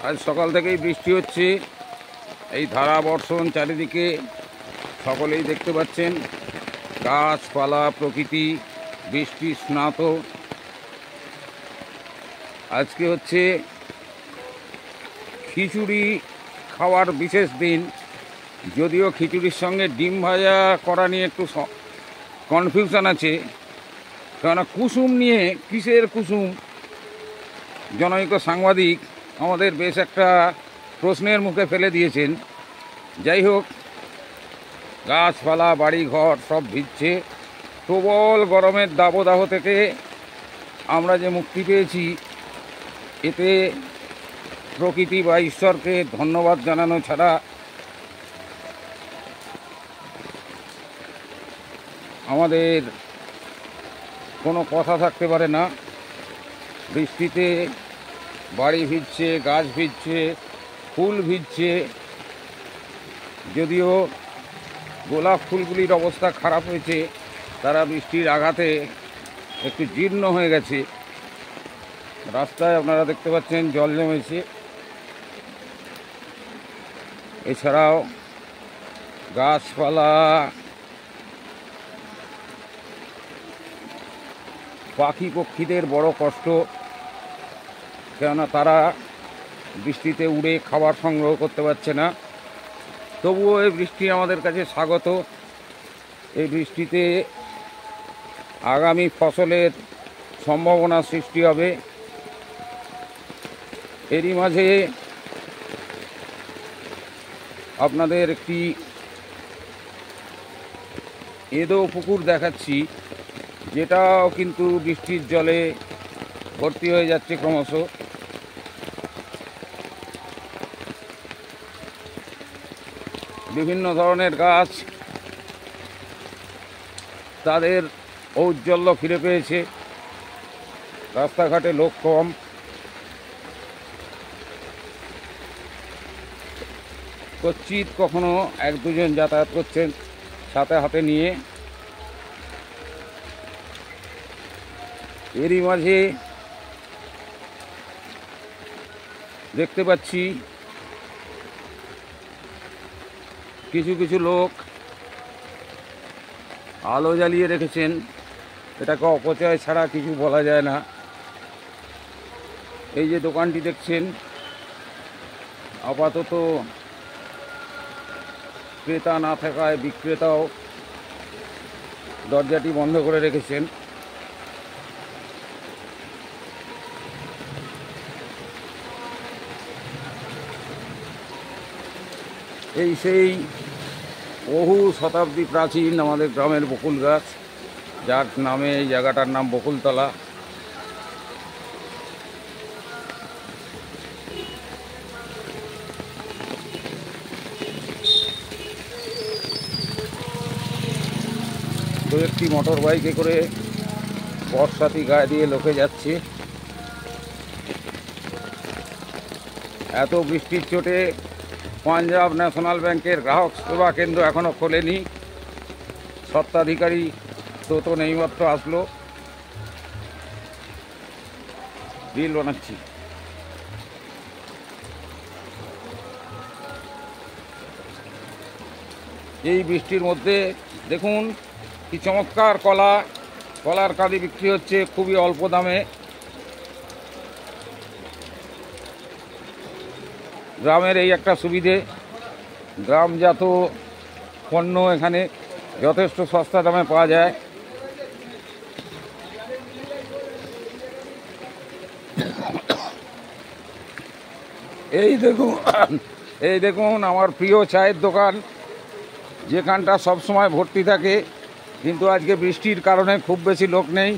আজ সকাল থেকেই বৃষ্টি হচ্ছে, এই ধারা বর্ষণ চারিদিকে সকলেই দেখতে পাচ্ছেন। গাছপালা প্রকৃতি বৃষ্টি স্নাত। আজকে হচ্ছে খিচুড়ি খাওয়ার বিশেষ দিন, যদিও খিচুড়ির সঙ্গে ডিম ভাজা করা নিয়ে একটু কনফিউশন আছে, কেননা কুসুম নিয়ে কিসের কুসুম জনৈক সাংবাদিক আমাদের বেশ একটা প্রশ্নের মুখে ফেলে দিয়েছেন। যাই হোক, গাছপালা বাড়িঘর সব ভিজছে। প্রবল গরমের দাবদাহ থেকে আমরা যে মুক্তি পেয়েছি, এতে প্রকৃতি বা ঈশ্বরকে ধন্যবাদ জানানো ছাড়া আমাদের কোনো কথা থাকতে পারে না। বৃষ্টিতে বাড়ি ভিজছে, গাছ ভিজছে, ফুল ভিজছে। যদিও গোলাপ ফুলগুলির অবস্থা খারাপ হয়েছে, তারা বৃষ্টির আঘাতে একটু জীর্ণ হয়ে গেছে। রাস্তায় আপনারা দেখতে পাচ্ছেন জল জমেছে। এছাড়াও গাছপালা, পাখি পক্ষীদের বড় কষ্ট, কেননা তারা বৃষ্টিতে উড়ে খাবার সংগ্রহ করতে পারছে না। তবুও এই বৃষ্টি আমাদের কাছে স্বাগত। এই বৃষ্টিতে আগামী ফসলের সম্ভাবনা সৃষ্টি হবে। এরই মাঝে আপনাদের একটি এঁদো পুকুর দেখাচ্ছি, যেটাও কিন্তু বৃষ্টির জলে ভর্তি হয়ে যাচ্ছে ক্রমশ। বিভিন্ন ধরনের গাছ তাদের ঔজ্জ্বল্য ফিরে পেয়েছে। রাস্তাঘাটে লোক কম। কচ্ছিৎ কখনো এক দুজন যাতায়াত করছেন সাথে হাতে নিয়ে। এরই মাঝে দেখতে পাচ্ছি কিছু কিছু লোক আলো জ্বালিয়ে রেখেছেন। এটাকে অপচয় ছাড়া কিছু বলা যায় না। এই যে দোকানটি দেখছেন, আপাতত ক্রেতা না থাকায় বিক্রেতাও দরজাটি বন্ধ করে রেখেছেন। এই সেই বহু শতাব্দী প্রাচীন আমাদের গ্রামের বকুল গাছ, যার নামে এই জায়গাটার নাম বকুলতলা। তো একটি মোটর বাইকে করে বর্ষাতি গায়ে দিয়ে লোকে যাচ্ছে। এত বৃষ্টির চোটে পাঞ্জাব ন্যাশনাল ব্যাংকের গ্রাহক সেবা কেন্দ্র এখনও খোলেনি। স্বত্বাধিকারী তো নেইমাত্র আসলো। বিল বানাচ্ছি। এই বৃষ্টির মধ্যে দেখুন কি চমৎকার কলার কাঁদি বিক্রি হচ্ছে খুবই অল্প দামে। গ্রামের এই একটা সুবিধে, গ্রামজাত পণ্য এখানে যথেষ্ট সস্তা দামে পাওয়া যায়। এই দেখুন আমার প্রিয় চায়ের দোকান, যেখানটা সবসময় ভর্তি থাকে, কিন্তু আজকে বৃষ্টির কারণে খুব বেশি লোক নেই।